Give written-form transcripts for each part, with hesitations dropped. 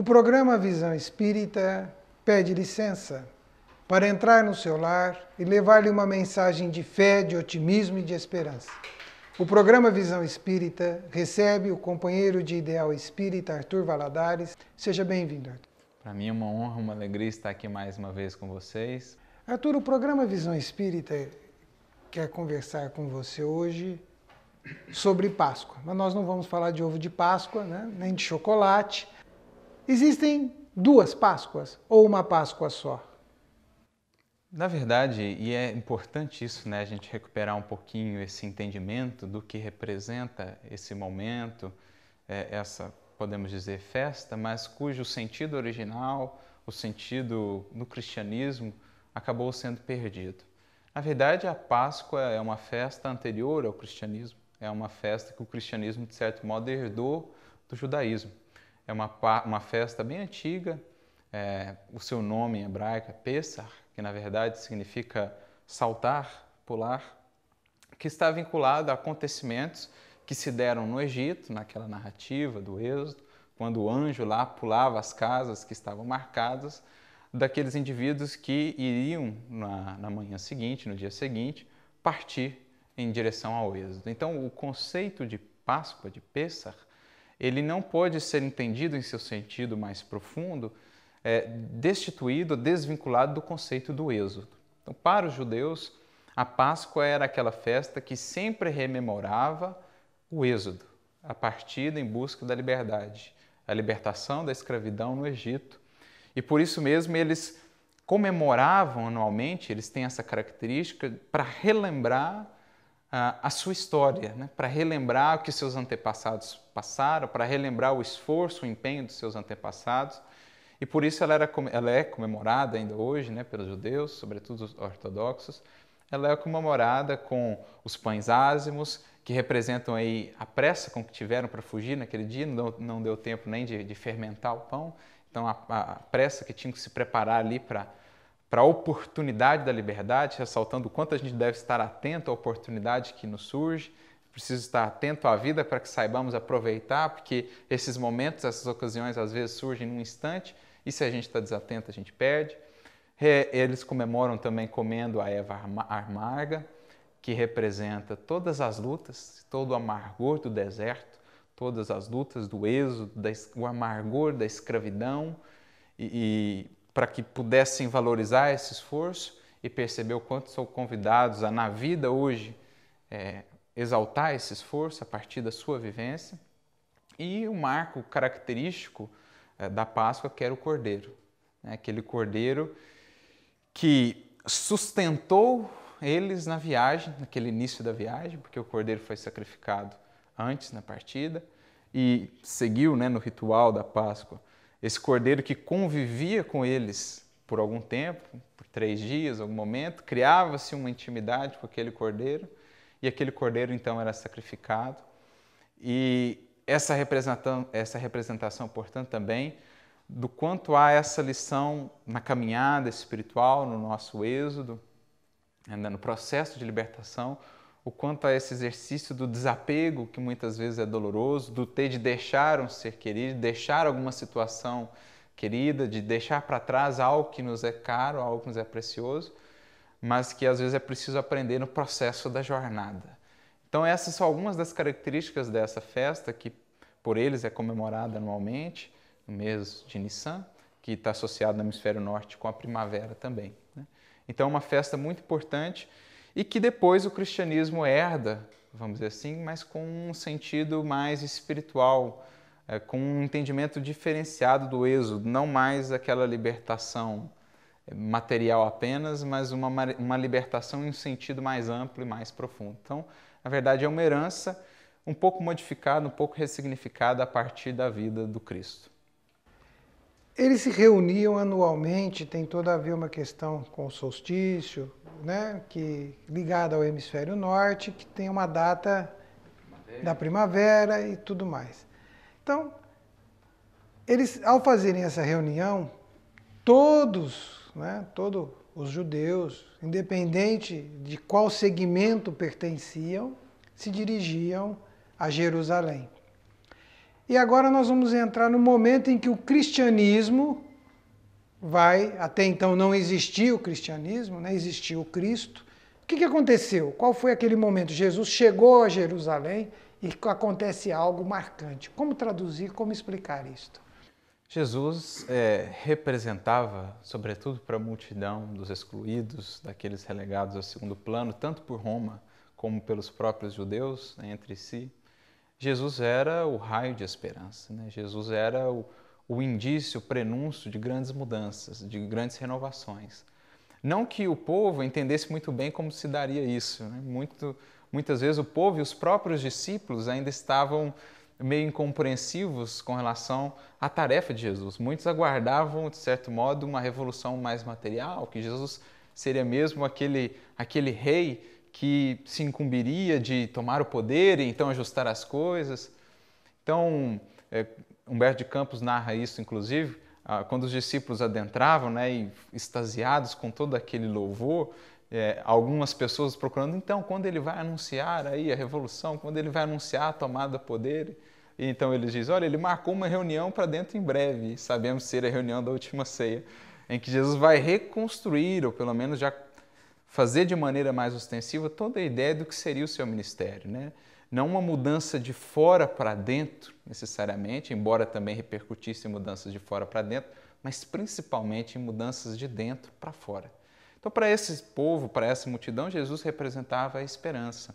O programa Visão Espírita pede licença para entrar no seu lar e levar-lhe uma mensagem de fé, de otimismo e de esperança. O programa Visão Espírita recebe o companheiro de ideal espírita Arthur Valadares. Seja bem-vindo, Arthur. Para mim é uma honra, uma alegria estar aqui mais uma vez com vocês. Arthur, o programa Visão Espírita quer conversar com você hoje sobre Páscoa. Mas nós não vamos falar de ovo de Páscoa, né? Nem de chocolate. Existem duas Páscoas ou uma Páscoa só? Na verdade, e é importante isso, né, a gente recuperar um pouquinho esse entendimento do que representa esse momento, essa, podemos dizer, festa, mas cujo sentido original, o sentido no cristianismo, acabou sendo perdido. Na verdade, a Páscoa é uma festa anterior ao cristianismo, é uma festa que o cristianismo, de certo modo, herdou do judaísmo. É uma festa bem antiga, o seu nome em hebraico é Pessah, que na verdade significa saltar, pular, que está vinculado a acontecimentos que se deram no Egito, naquela narrativa do Êxodo, quando o anjo lá pulava as casas que estavam marcadas daqueles indivíduos que iriam na manhã seguinte, no dia seguinte, partir em direção ao Êxodo. Então, o conceito de Páscoa, de Pessah, ele não pode ser entendido em seu sentido mais profundo, destituído, desvinculado do conceito do Êxodo. Então, para os judeus, a Páscoa era aquela festa que sempre rememorava o Êxodo, a partida em busca da liberdade, a libertação da escravidão no Egito. E por isso mesmo eles comemoravam anualmente, eles têm essa característica para relembrar a sua história, né? Para relembrar o que seus antepassados passaram, para relembrar o esforço, o empenho dos seus antepassados. E por isso ela é comemorada ainda hoje, né, pelos judeus, sobretudo os ortodoxos. Ela é comemorada com os pães ázimos, que representam aí a pressa com que tiveram para fugir naquele dia, não deu tempo nem de fermentar o pão. Então a pressa que tinham que se preparar ali para a oportunidade da liberdade, ressaltando o quanto a gente deve estar atento à oportunidade que nos surge, precisa estar atento à vida para que saibamos aproveitar, porque esses momentos, essas ocasiões às vezes surgem num instante, e se a gente está desatento a gente perde. Eles comemoram também comendo a erva amarga, que representa todas as lutas, todo o amargor do deserto, todas as lutas do êxodo, o amargor da escravidão, e para que pudessem valorizar esse esforço e perceber o quanto são convidados a, na vida hoje, exaltar esse esforço a partir da sua vivência. E o marco característico da Páscoa, que era o cordeiro, né? Aquele cordeiro que sustentou eles na viagem, naquele início da viagem, porque o cordeiro foi sacrificado antes na partida e seguiu, né, no ritual da Páscoa. Esse cordeiro que convivia com eles por algum tempo, por 3 dias, algum momento, criava-se uma intimidade com aquele cordeiro e aquele cordeiro então era sacrificado. E essa representação, portanto, também do quanto há essa lição na caminhada espiritual, no nosso êxodo, ainda no processo de libertação, o quanto há esse exercício do desapego, que muitas vezes é doloroso, do ter de deixar um ser querido, deixar alguma situação querida, de deixar para trás algo que nos é caro, algo que nos é precioso, mas que às vezes é preciso aprender no processo da jornada. Então essas são algumas das características dessa festa, que por eles é comemorada anualmente, no mês de Nissan, que está associado no hemisfério norte com a primavera também, né? Então é uma festa muito importante e que depois o cristianismo herda, vamos dizer assim, mas com um sentido mais espiritual, com um entendimento diferenciado do êxodo, não mais aquela libertação material apenas, mas uma libertação em um sentido mais amplo e mais profundo. Então, na verdade, é uma herança um pouco modificada, um pouco ressignificada a partir da vida do Cristo. Eles se reuniam anualmente, tem toda a ver uma questão com o solstício, né, que ligada ao hemisfério norte, que tem uma data da primavera e tudo mais. Então, eles, ao fazerem essa reunião, todos os judeus, independente de qual segmento pertenciam, se dirigiam a Jerusalém. E agora nós vamos entrar no momento em que o cristianismo vai, até então não existia o cristianismo, né? Existia o Cristo. O que aconteceu? Qual foi aquele momento? Jesus chegou a Jerusalém e acontece algo marcante. Como traduzir, como explicar isto? Jesus representava, sobretudo para a multidão dos excluídos, daqueles relegados ao segundo plano, tanto por Roma como pelos próprios judeus, né, entre si. Jesus era o raio de esperança, né? Jesus era o indício, o prenúncio de grandes mudanças, de grandes renovações. Não que o povo entendesse muito bem como se daria isso, né? Muitas vezes o povo e os próprios discípulos ainda estavam meio incompreensivos com relação à tarefa de Jesus. Muitos aguardavam, de certo modo, uma revolução mais material, que Jesus seria mesmo aquele rei que se incumbiria de tomar o poder e então ajustar as coisas. Então, Humberto de Campos narra isso, inclusive, quando os discípulos adentravam, né, e extasiados com todo aquele louvor, algumas pessoas procurando, então, quando ele vai anunciar aí a revolução, quando ele vai anunciar a tomada do poder? E então eles dizem, olha, ele marcou uma reunião para dentro em breve, sabemos ser a reunião da última ceia, em que Jesus vai reconstruir, ou pelo menos já fazer de maneira mais ostensiva toda a ideia do que seria o seu ministério, né? Não uma mudança de fora para dentro, necessariamente, embora também repercutisse em mudanças de fora para dentro, mas principalmente em mudanças de dentro para fora. Então, para esse povo, para essa multidão, Jesus representava a esperança,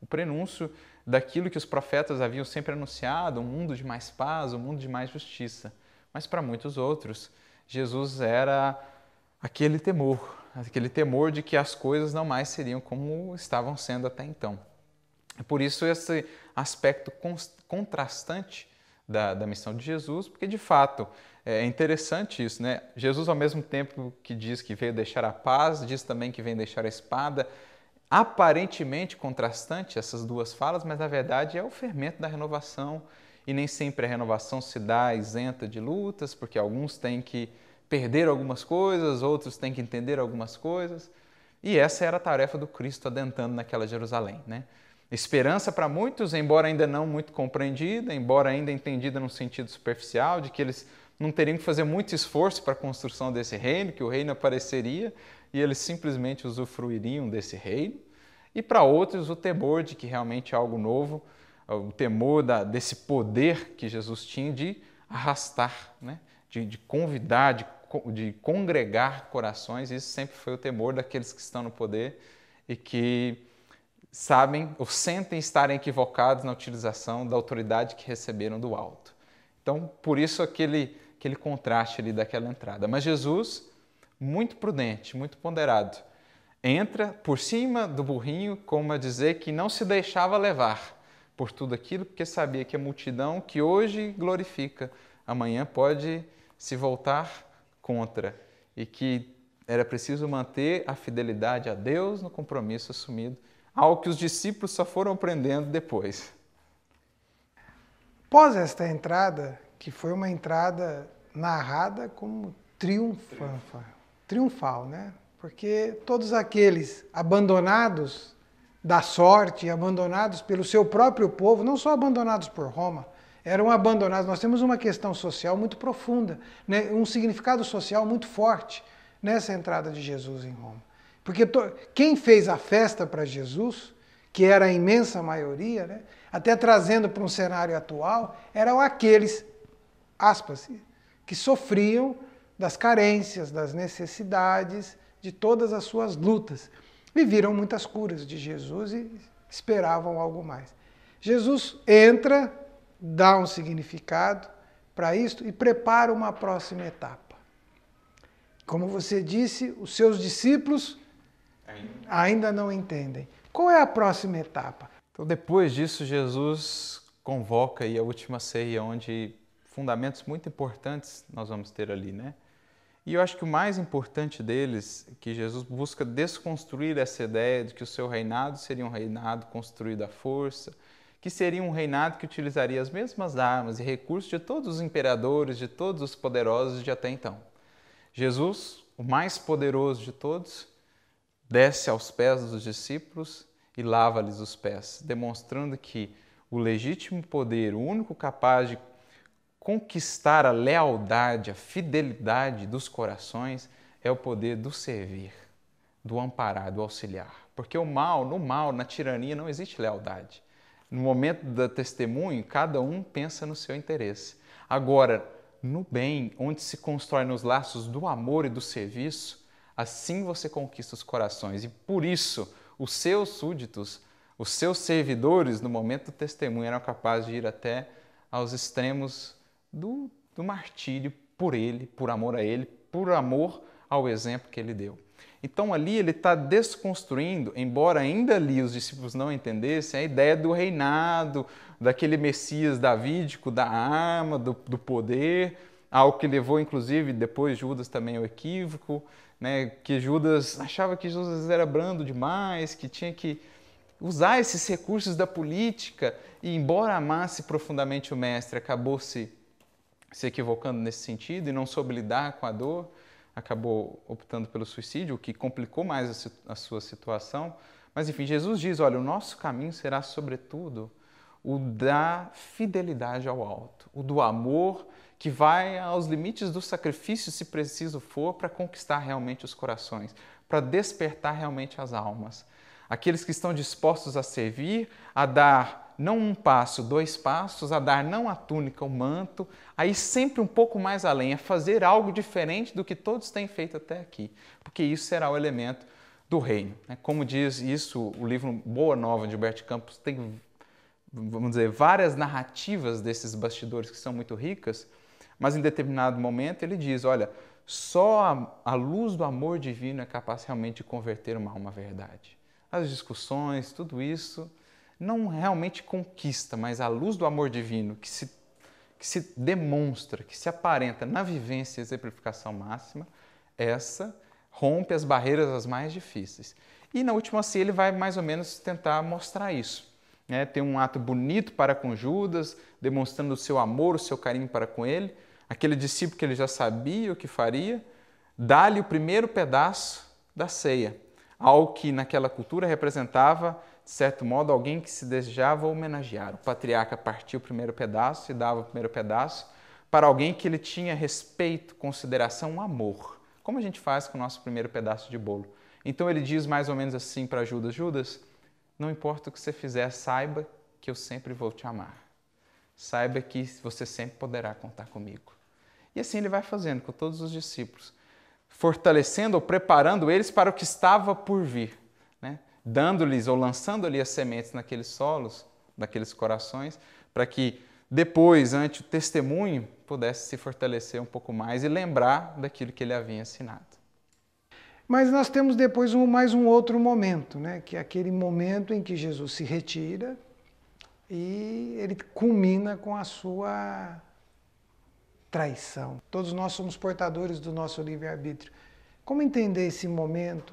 o prenúncio daquilo que os profetas haviam sempre anunciado, um mundo de mais paz, um mundo de mais justiça. Mas para muitos outros, Jesus era aquele temor de que as coisas não mais seriam como estavam sendo até então. Por isso esse aspecto contrastante da missão de Jesus, porque de fato é interessante isso, né? Jesus, ao mesmo tempo que diz que veio deixar a paz, diz também que vem deixar a espada. Aparentemente contrastante essas duas falas, mas na verdade é o fermento da renovação, e nem sempre a renovação se dá isenta de lutas, porque alguns têm que perder algumas coisas, outros têm que entender algumas coisas. E essa era a tarefa do Cristo adentrando naquela Jerusalém, né? Esperança para muitos, embora ainda não muito compreendida, embora ainda entendida num sentido superficial, de que eles não teriam que fazer muito esforço para a construção desse reino, que o reino apareceria e eles simplesmente usufruiriam desse reino. E para outros, o temor de que realmente é algo novo, o temor desse poder que Jesus tinha de arrastar, né? de convidar, de congregar corações. Isso sempre foi o temor daqueles que estão no poder e que sabem ou sentem estarem equivocados na utilização da autoridade que receberam do alto. Então, por isso aquele contraste ali daquela entrada. Mas Jesus, muito prudente, muito ponderado, entra por cima do burrinho, como a dizer que não se deixava levar por tudo aquilo, porque sabia que a multidão que hoje glorifica, amanhã pode se voltar contra, e que era preciso manter a fidelidade a Deus no compromisso assumido, algo que os discípulos só foram aprendendo depois. Após esta entrada, que foi uma entrada narrada como triunfal, né? Porque todos aqueles abandonados da sorte, abandonados pelo seu próprio povo, não só abandonados por Roma, eram abandonados. Nós temos uma questão social muito profunda, né? Um significado social muito forte nessa entrada de Jesus em Roma. Porque quem fez a festa para Jesus, que era a imensa maioria, né? Até trazendo para um cenário atual, eram aqueles, aspas, que sofriam das carências, das necessidades, de todas as suas lutas. E viram muitas curas de Jesus e esperavam algo mais. Jesus entra, dá um significado para isto e prepara uma próxima etapa. Como você disse, os seus discípulos ainda não entendem. Qual é a próxima etapa? Então, depois disso, Jesus convoca aí a última ceia, onde fundamentos muito importantes nós vamos ter ali, né? E eu acho que o mais importante deles é que Jesus busca desconstruir essa ideia de que o seu reinado seria um reinado construído à força, que seria um reinado que utilizaria as mesmas armas e recursos de todos os imperadores, de todos os poderosos de até então. Jesus, o mais poderoso de todos, desce aos pés dos discípulos e lava-lhes os pés, demonstrando que o legítimo poder, o único capaz de conquistar a lealdade, a fidelidade dos corações, é o poder do servir, do amparar, do auxiliar. Porque no mal, na tirania, não existe lealdade. No momento do testemunho, cada um pensa no seu interesse. Agora, no bem, onde se constrói nos laços do amor e do serviço, assim você conquista os corações. E por isso, os seus súditos, os seus servidores, no momento do testemunho, eram capazes de ir até aos extremos do martírio por ele, por amor a ele, por amor ao exemplo que ele deu. Então ali ele está desconstruindo, embora ainda ali os discípulos não entendessem, a ideia do reinado, daquele Messias davídico, da arma, do poder, algo que levou inclusive depois Judas também ao equívoco, né, que Judas achava que Jesus era brando demais, que tinha que usar esses recursos da política e, embora amasse profundamente o mestre, acabou se equivocando nesse sentido e não soube lidar com a dor, acabou optando pelo suicídio, o que complicou mais a sua situação. Mas, enfim, Jesus diz, olha, o nosso caminho será, sobretudo, o da fidelidade ao alto, o do amor que vai aos limites do sacrifício, se preciso for, para conquistar realmente os corações, para despertar realmente as almas. Aqueles que estão dispostos a servir, a dar não um passo, 2 passos, a dar não a túnica, o manto, a ir sempre um pouco mais além, a fazer algo diferente do que todos têm feito até aqui, porque isso será o elemento do reino. Como diz isso, o livro Boa Nova, de Humberto Campos, tem, vamos dizer, várias narrativas desses bastidores que são muito ricas, mas em determinado momento ele diz, olha, só a luz do amor divino é capaz realmente de converter uma alma à verdade. As discussões, tudo isso não realmente conquista, mas a luz do amor divino que se demonstra, que se aparenta na vivência e exemplificação máxima, essa rompe as barreiras as mais difíceis. E na última ceia ele vai mais ou menos tentar mostrar isso. Tem um ato bonito para com Judas, demonstrando o seu amor, o seu carinho para com ele, aquele discípulo que ele já sabia o que faria, dá-lhe o primeiro pedaço da ceia, algo que naquela cultura representava, de certo modo, alguém que se desejava homenagear. O patriarca partia o primeiro pedaço e dava o primeiro pedaço para alguém que ele tinha respeito, consideração, amor, como a gente faz com o nosso primeiro pedaço de bolo. Então ele diz mais ou menos assim para Judas, Judas, não importa o que você fizer, saiba que eu sempre vou te amar. Saiba que você sempre poderá contar comigo. E assim ele vai fazendo com todos os discípulos, fortalecendo ou preparando eles para o que estava por vir, dando-lhes ou lançando ali as sementes naqueles solos, naqueles corações, para que depois, ante o testemunho, pudesse se fortalecer um pouco mais e lembrar daquilo que ele havia ensinado. Mas nós temos depois mais um outro momento, que é aquele momento em que Jesus se retira e ele culmina com a sua traição. Todos nós somos portadores do nosso livre-arbítrio. Como entender esse momento?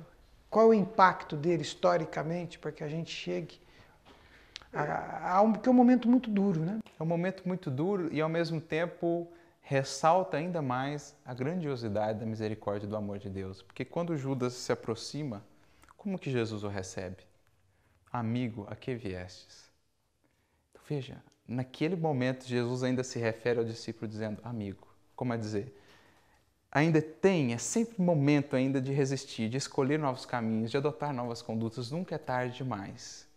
Qual o impacto dele historicamente para que a gente chegue porque é um momento muito duro, É um momento muito duro e, ao mesmo tempo, ressalta ainda mais a grandiosidade da misericórdia e do amor de Deus. Porque quando Judas se aproxima, como que Jesus o recebe? Amigo, a que viestes? Então, veja, naquele momento Jesus ainda se refere ao discípulo dizendo amigo, como a dizer, ainda é sempre momento ainda de resistir, de escolher novos caminhos, de adotar novas condutas, nunca é tarde demais.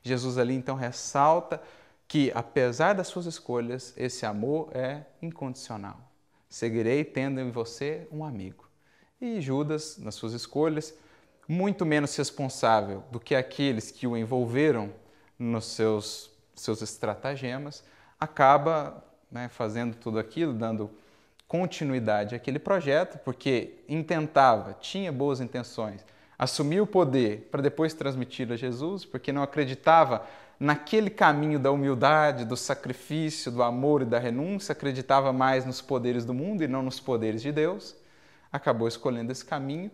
Jesus ali então ressalta que, apesar das suas escolhas, esse amor é incondicional. Seguirei tendo em você um amigo. E Judas, nas suas escolhas, muito menos responsável do que aqueles que o envolveram nos seus estratagemas, acaba fazendo tudo aquilo, dando continuidade àquele projeto, porque tinha boas intenções, assumiu o poder para depois transmitir a Jesus, porque não acreditava naquele caminho da humildade, do sacrifício, do amor e da renúncia, acreditava mais nos poderes do mundo e não nos poderes de Deus, acabou escolhendo esse caminho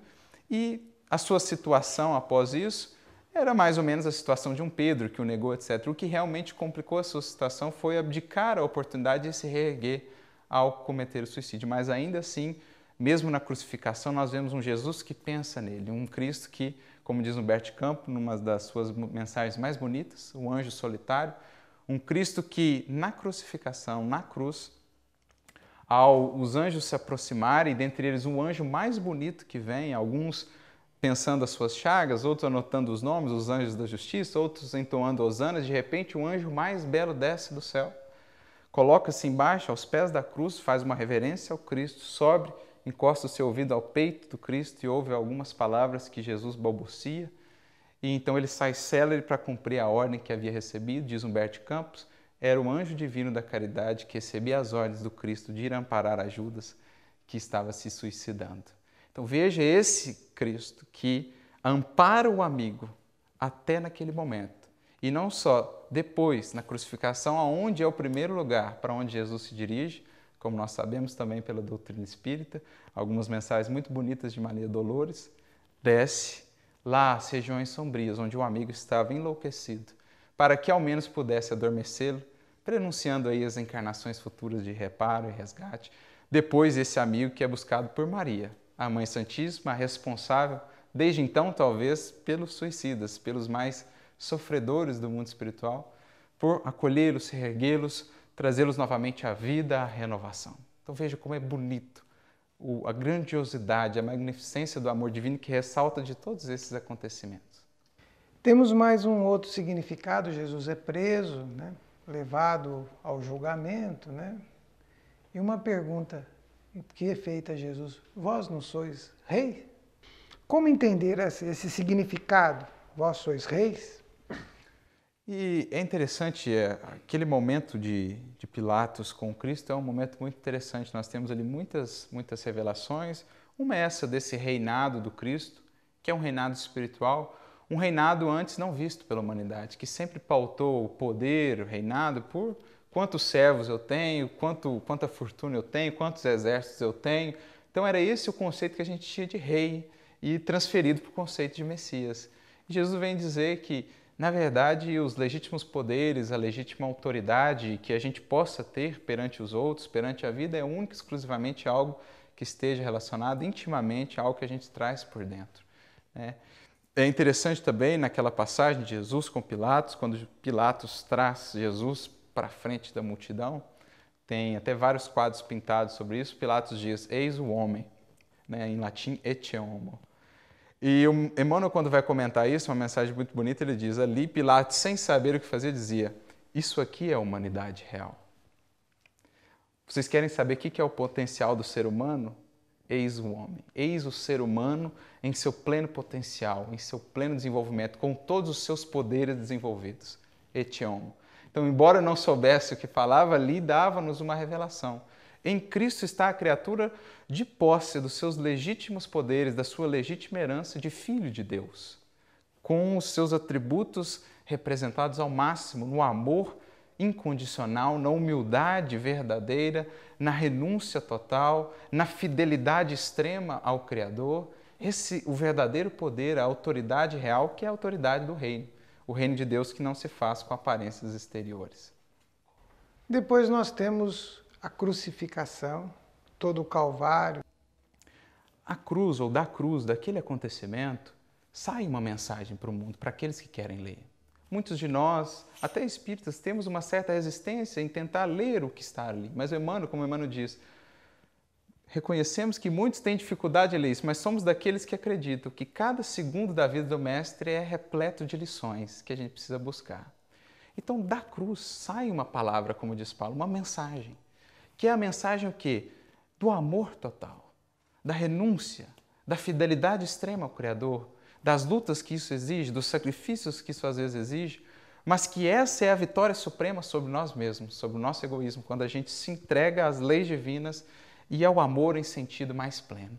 e a sua situação após isso era mais ou menos a situação de um Pedro que o negou, etc. O que realmente complicou a sua situação foi abdicar a oportunidade de se reerguer ao cometer o suicídio. Mas ainda assim, mesmo na crucificação, nós vemos um Jesus que pensa nele, um Cristo que, como diz Humberto Campos, numa das suas mensagens mais bonitas, o anjo solitário, Um Cristo que, na crucificação, na cruz, ao os anjos se aproximarem, dentre eles um anjo mais bonito que vem, alguns pensando as suas chagas, outros anotando os nomes, os anjos da justiça, outros entoando hosanas, de repente o anjo mais belo desce do céu, coloca-se embaixo, aos pés da cruz, faz uma reverência ao Cristo, sobe, encosta o seu ouvido ao peito do Cristo e ouve algumas palavras que Jesus balbucia, e então ele sai célere para cumprir a ordem que havia recebido, diz Humberto Campos, era o anjo divino da caridade que recebia as ordens do Cristo de ir amparar a Judas, que estava se suicidando. Então veja esse Cristo que ampara o amigo até naquele momento. E não só depois, na crucificação, aonde é o primeiro lugar para onde Jesus se dirige, como nós sabemos também pela doutrina espírita, algumas mensagens muito bonitas de Maria Dolores, desce lá às regiões sombrias, onde o amigo estava enlouquecido, para que ao menos pudesse adormecê-lo, prenunciando aí as encarnações futuras de reparo e resgate. Depois esse amigo que é buscado por Maria, a Mãe Santíssima, a responsável, desde então talvez, pelos suicidas, pelos mais sofredores do mundo espiritual, por acolhê-los, reerguê-los, trazê-los novamente à vida, à renovação. Então veja como é bonito a grandiosidade, a magnificência do amor divino que ressalta de todos esses acontecimentos. Temos mais um outro significado, Jesus é preso, né? Levado ao julgamento, né? E uma pergunta que é feita a Jesus, vós não sois rei? Como entender esse significado? Vós sois reis? E é interessante, aquele momento de Pilatos com Cristo é um momento muito interessante. Nós temos ali muitas revelações. Uma é essa desse reinado do Cristo, que é um reinado espiritual, um reinado antes não visto pela humanidade, que sempre pautou o poder, o reinado, por quantos servos eu tenho, quanta fortuna eu tenho, quantos exércitos eu tenho. Então era esse o conceito que a gente tinha de rei e transferido para o conceito de Messias. E Jesus vem dizer que, na verdade, os legítimos poderes, a legítima autoridade que a gente possa ter perante os outros, perante a vida, é único e exclusivamente algo que esteja relacionado intimamente a algo que a gente traz por dentro, né? É interessante também naquela passagem de Jesus com Pilatos, quando Pilatos traz Jesus para a frente da multidão, tem até vários quadros pintados sobre isso. Pilatos diz, eis o homem, né? Em latim, ecce homo. E o Emmanuel, quando vai comentar isso, uma mensagem muito bonita, ele diz, ali Pilatos, sem saber o que fazer, dizia, isso aqui é a humanidade real. Vocês querem saber o que é o potencial do ser humano? Eis o homem, eis o ser humano em seu pleno potencial, em seu pleno desenvolvimento, com todos os seus poderes desenvolvidos. Ecce homo. Então, embora eu não soubesse o que falava, ali dava-nos uma revelação. Em Cristo está a criatura de posse dos seus legítimos poderes, da sua legítima herança de Filho de Deus, com os seus atributos representados ao máximo no amor incondicional, na humildade verdadeira, na renúncia total, na fidelidade extrema ao Criador. O verdadeiro poder, a autoridade real, que é a autoridade do reino. O reino de Deus que não se faz com aparências exteriores. Depois nós temos a crucificação, todo o Calvário. A cruz, ou da cruz, daquele acontecimento, sai uma mensagem para o mundo, para aqueles que querem ler. Muitos de nós, até espíritas, temos uma certa resistência em tentar ler o que está ali. Mas Emmanuel, como Emmanuel diz, reconhecemos que muitos têm dificuldade em ler isso, mas somos daqueles que acreditam que cada segundo da vida do Mestre é repleto de lições que a gente precisa buscar. Então, da cruz sai uma palavra, como diz Paulo, uma mensagem. Que é a mensagem o quê? Do amor total, da renúncia, da fidelidade extrema ao Criador, das lutas que isso exige, dos sacrifícios que isso às vezes exige, mas que essa é a vitória suprema sobre nós mesmos, sobre o nosso egoísmo, quando a gente se entrega às leis divinas e ao amor em sentido mais pleno.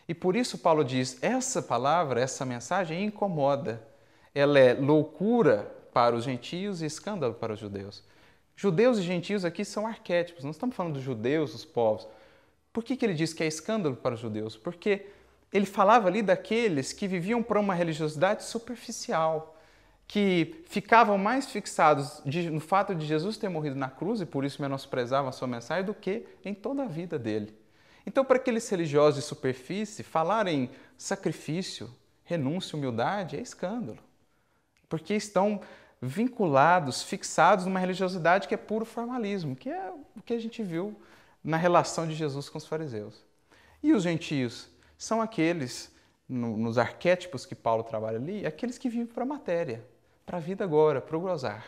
E por isso Paulo diz, essa palavra, essa mensagem incomoda, ela é loucura para os gentios e escândalo para os judeus. Judeus e gentios aqui são arquétipos, não estamos falando dos judeus, dos povos. Por que ele diz que é escândalo para os judeus? Porque ele falava ali daqueles que viviam por uma religiosidade superficial, que ficavam mais fixados no fato de Jesus ter morrido na cruz e por isso menosprezavam a sua mensagem do que em toda a vida dele. Então, para aqueles religiosos de superfície, falar em sacrifício, renúncia, humildade é escândalo, porque estão vinculados, fixados numa religiosidade que é puro formalismo, que é o que a gente viu na relação de Jesus com os fariseus. E os gentios são aqueles, nos arquétipos que Paulo trabalha ali, aqueles que vivem para a matéria, para a vida agora, para o gozar.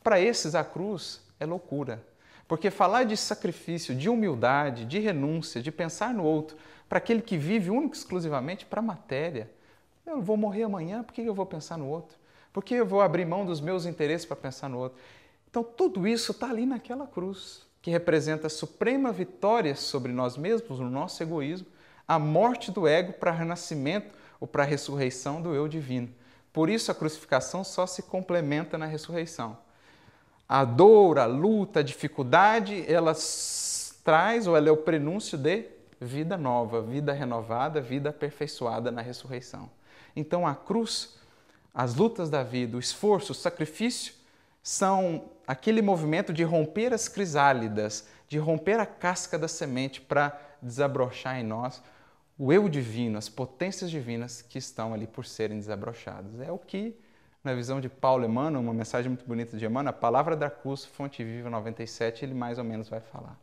Para esses, a cruz é loucura. Porque falar de sacrifício, de humildade, de renúncia, de pensar no outro, para aquele que vive único e exclusivamente para a matéria, eu vou morrer amanhã, por que eu vou pensar no outro? Por que eu vou abrir mão dos meus interesses para pensar no outro? Então, tudo isso está ali naquela cruz, que representa a suprema vitória sobre nós mesmos, no nosso egoísmo, a morte do ego para o renascimento ou para a ressurreição do eu divino. Por isso, a crucificação só se complementa na ressurreição. A dor, a luta, a dificuldade, ela traz, ou ela é o prenúncio de vida nova, vida renovada, vida aperfeiçoada na ressurreição. Então, a cruz, as lutas da vida, o esforço, o sacrifício, são aquele movimento de romper as crisálidas, de romper a casca da semente para desabrochar em nós o eu divino, as potências divinas que estão ali por serem desabrochadas. É o que, na visão de Paulo Emmanuel, uma mensagem muito bonita de Emmanuel, a palavra da cruz, Fonte Viva 97, ele mais ou menos vai falar.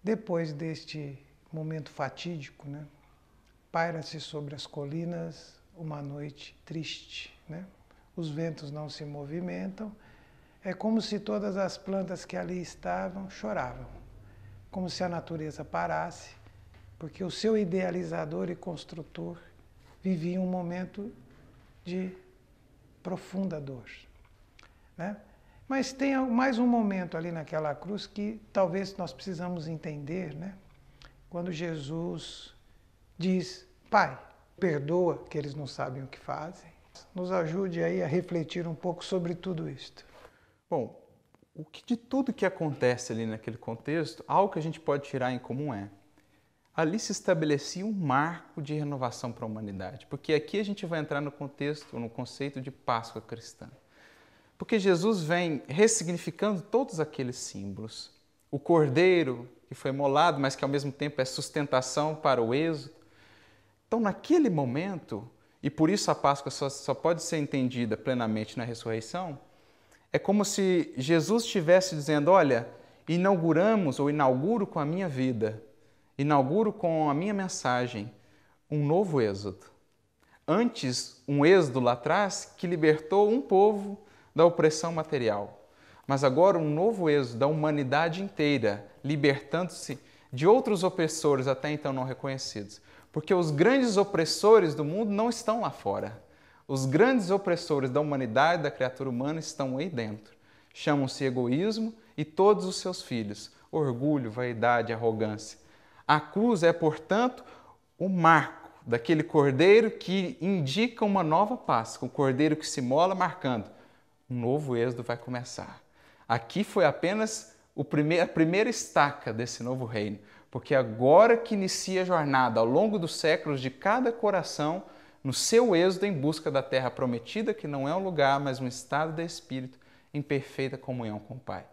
Depois deste momento fatídico, né, paira-se sobre as colinas uma noite triste, né? Os ventos não se movimentam, é como se todas as plantas que ali estavam choravam, como se a natureza parasse, porque o seu idealizador e construtor vivia um momento de profunda dor, né? Mas tem mais um momento ali naquela cruz que talvez nós precisamos entender, né? Quando Jesus diz, Pai, perdoa que eles não sabem o que fazem. Nos ajude aí a refletir um pouco sobre tudo isto. Bom, de tudo que acontece ali naquele contexto, algo que a gente pode tirar em comum é, ali se estabelecia um marco de renovação para a humanidade, porque aqui a gente vai entrar no contexto, no conceito de Páscoa cristã. Porque Jesus vem ressignificando todos aqueles símbolos. O cordeiro, que foi imolado, mas que ao mesmo tempo é sustentação para o êxodo. Então, naquele momento, e por isso a Páscoa só pode ser entendida plenamente na ressurreição, é como se Jesus estivesse dizendo, olha, inauguro com a minha vida, inauguro com a minha mensagem um novo êxodo. Antes, um êxodo lá atrás que libertou um povo da opressão material. Mas agora um novo êxodo da humanidade inteira, libertando-se de outros opressores até então não reconhecidos. Porque os grandes opressores do mundo não estão lá fora. Os grandes opressores da humanidade, da criatura humana, estão aí dentro. Chamam-se egoísmo e todos os seus filhos. Orgulho, vaidade, arrogância. A cruz é, portanto, o marco daquele cordeiro que indica uma nova Páscoa. O cordeiro que se mola marcando. Um novo êxodo vai começar. Aqui foi apenas a primeira estaca desse novo reino. Porque agora que inicia a jornada, ao longo dos séculos, de cada coração, no seu êxodo em busca da terra prometida, que não é um lugar, mas um estado de espírito em perfeita comunhão com o Pai.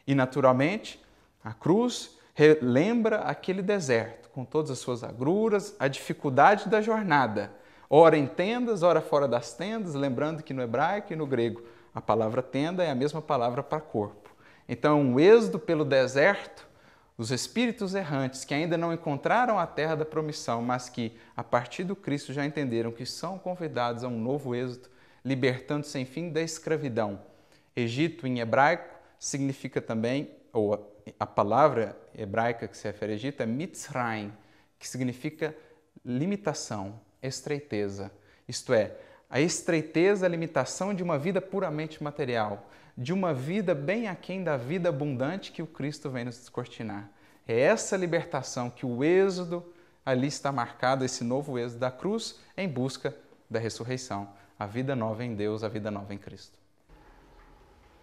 E, naturalmente, a cruz lembra aquele deserto, com todas as suas agruras, a dificuldade da jornada. Ora em tendas, ora fora das tendas, lembrando que no hebraico e no grego a palavra tenda é a mesma palavra para corpo. Então, um êxodo pelo deserto, os espíritos errantes que ainda não encontraram a terra da promissão, mas que, a partir do Cristo, já entenderam que são convidados a um novo êxodo, libertando-se, enfim, da escravidão. Egito, em hebraico, significa também, ou a palavra hebraica que se refere a Egito é Mitzrayim, que significa limitação, estreiteza. Isto é, a estreiteza, a limitação de uma vida puramente material, de uma vida bem aquém da vida abundante que o Cristo vem nos descortinar. É essa libertação que o êxodo ali está marcado, esse novo êxodo da cruz, em busca da ressurreição. A vida nova em Deus, a vida nova em Cristo.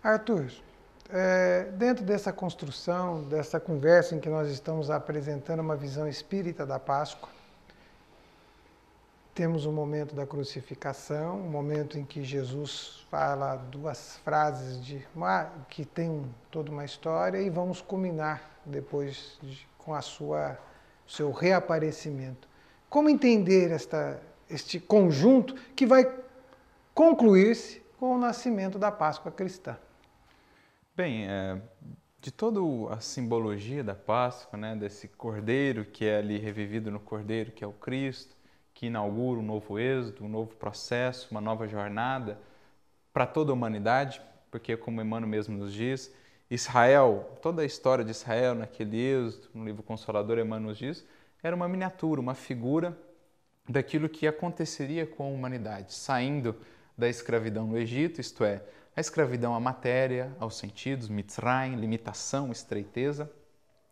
Arthur, dentro dessa construção, dessa conversa em que nós estamos apresentando uma visão espírita da Páscoa, temos o momento da crucificação, o momento em que Jesus fala duas frases que tem toda uma história e vamos culminar depois com seu reaparecimento. Como entender este conjunto que vai concluir-se com o nascimento da Páscoa cristã. Bem, de toda a simbologia da Páscoa, né, desse cordeiro que é ali revivido no cordeiro, que é o Cristo, que inaugura um novo êxodo, um novo processo, uma nova jornada para toda a humanidade, porque como Emmanuel mesmo nos diz, Israel, toda a história de Israel naquele êxodo, no livro Consolador, Emmanuel nos diz, era uma miniatura, uma figura daquilo que aconteceria com a humanidade, saindo da escravidão no Egito, isto é, a escravidão à matéria, aos sentidos, Mitzrayim, limitação, estreiteza,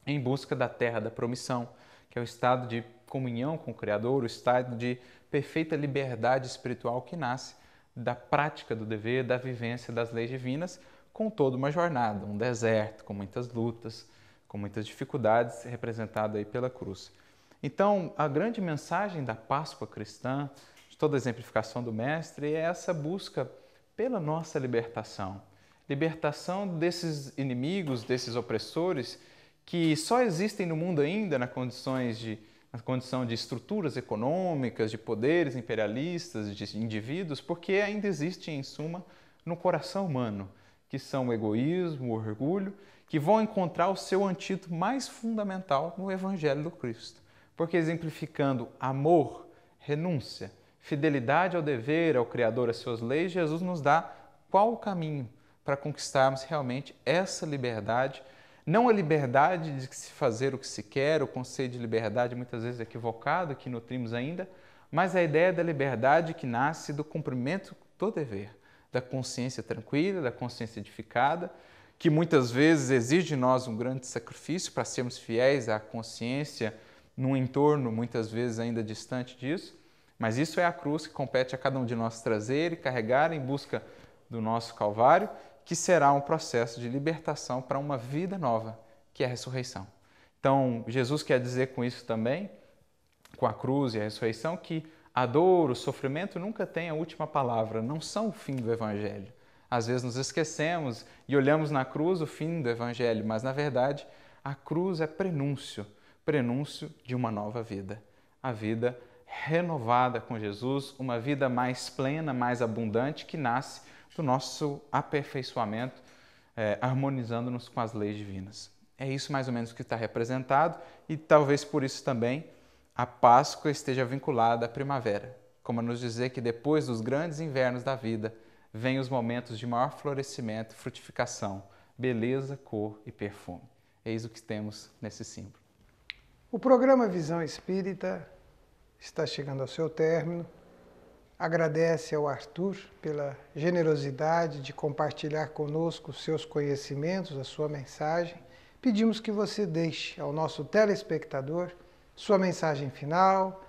em busca da terra da promissão, que é o estado de comunhão com o Criador, o estado de perfeita liberdade espiritual que nasce da prática do dever, da vivência das leis divinas, com toda uma jornada, um deserto, com muitas lutas, com muitas dificuldades, representado aí pela cruz. Então, a grande mensagem da Páscoa cristã, de toda a exemplificação do Mestre, é essa busca pela nossa libertação. Libertação desses inimigos, desses opressores, que só existem no mundo ainda na condição de estruturas econômicas, de poderes imperialistas, de indivíduos, porque ainda existe, em suma, no coração humano, que são o egoísmo, o orgulho, que vão encontrar o seu antídoto mais fundamental no Evangelho do Cristo. Porque exemplificando amor, renúncia, fidelidade ao dever, ao Criador, às suas leis, Jesus nos dá qual o caminho para conquistarmos realmente essa liberdade, não a liberdade de se fazer o que se quer, o conceito de liberdade muitas vezes equivocado que nutrimos ainda, mas a ideia da liberdade que nasce do cumprimento do dever, da consciência tranquila, da consciência edificada, que muitas vezes exige de nós um grande sacrifício para sermos fiéis à consciência num entorno muitas vezes ainda distante disso, mas isso é a cruz que compete a cada um de nós trazer e carregar em busca do nosso Calvário, que será um processo de libertação para uma vida nova, que é a ressurreição. Então, Jesus quer dizer com isso também, com a cruz e a ressurreição, que a dor, o sofrimento nunca tem a última palavra, não são o fim do Evangelho. Às vezes nos esquecemos e olhamos na cruz o fim do Evangelho, mas na verdade a cruz é prenúncio de uma nova vida. A vida renovada com Jesus, uma vida mais plena, mais abundante, que nasce do nosso aperfeiçoamento, harmonizando-nos com as leis divinas. É isso mais ou menos que está representado e talvez por isso também a Páscoa esteja vinculada à primavera, como a nos dizer que depois dos grandes invernos da vida, vêm os momentos de maior florescimento, frutificação, beleza, cor e perfume. Eis o que temos nesse símbolo. O programa Visão Espírita está chegando ao seu término. Agradece ao Arthur pela generosidade de compartilhar conosco os seus conhecimentos, a sua mensagem. Pedimos que você deixe ao nosso telespectador sua mensagem final,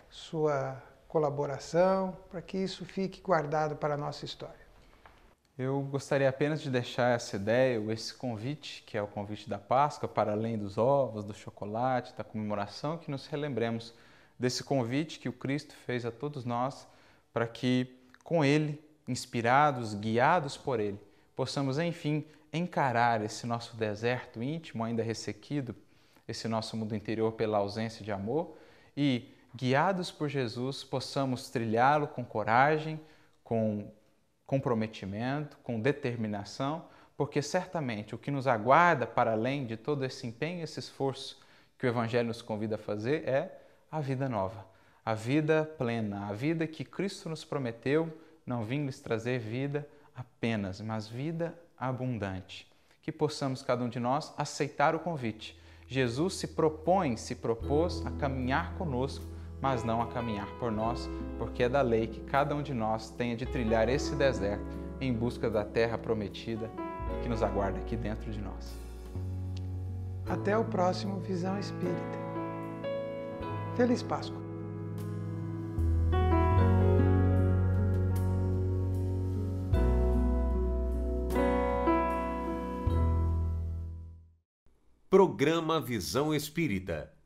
sua colaboração, para que isso fique guardado para a nossa história. Eu gostaria apenas de deixar essa ideia, esse convite, que é o convite da Páscoa, para além dos ovos, do chocolate, da comemoração, que nos relembremos desse convite que o Cristo fez a todos nós, para que, com Ele, inspirados, guiados por Ele, possamos, enfim, encarar esse nosso deserto íntimo, ainda ressequido, esse nosso mundo interior pela ausência de amor e, guiados por Jesus, possamos trilhá-lo com coragem, com comprometimento, com determinação, porque certamente o que nos aguarda para além de todo esse empenho e esse esforço que o Evangelho nos convida a fazer é a vida nova, a vida plena, a vida que Cristo nos prometeu, não vim lhes trazer vida apenas, mas vida abundante. Que possamos, cada um de nós, aceitar o convite. Jesus se propôs a caminhar conosco, mas não a caminhar por nós, porque é da lei que cada um de nós tenha de trilhar esse deserto em busca da terra prometida que nos aguarda aqui dentro de nós. Até o próximo Visão Espírita. Feliz Páscoa! Programa Visão Espírita.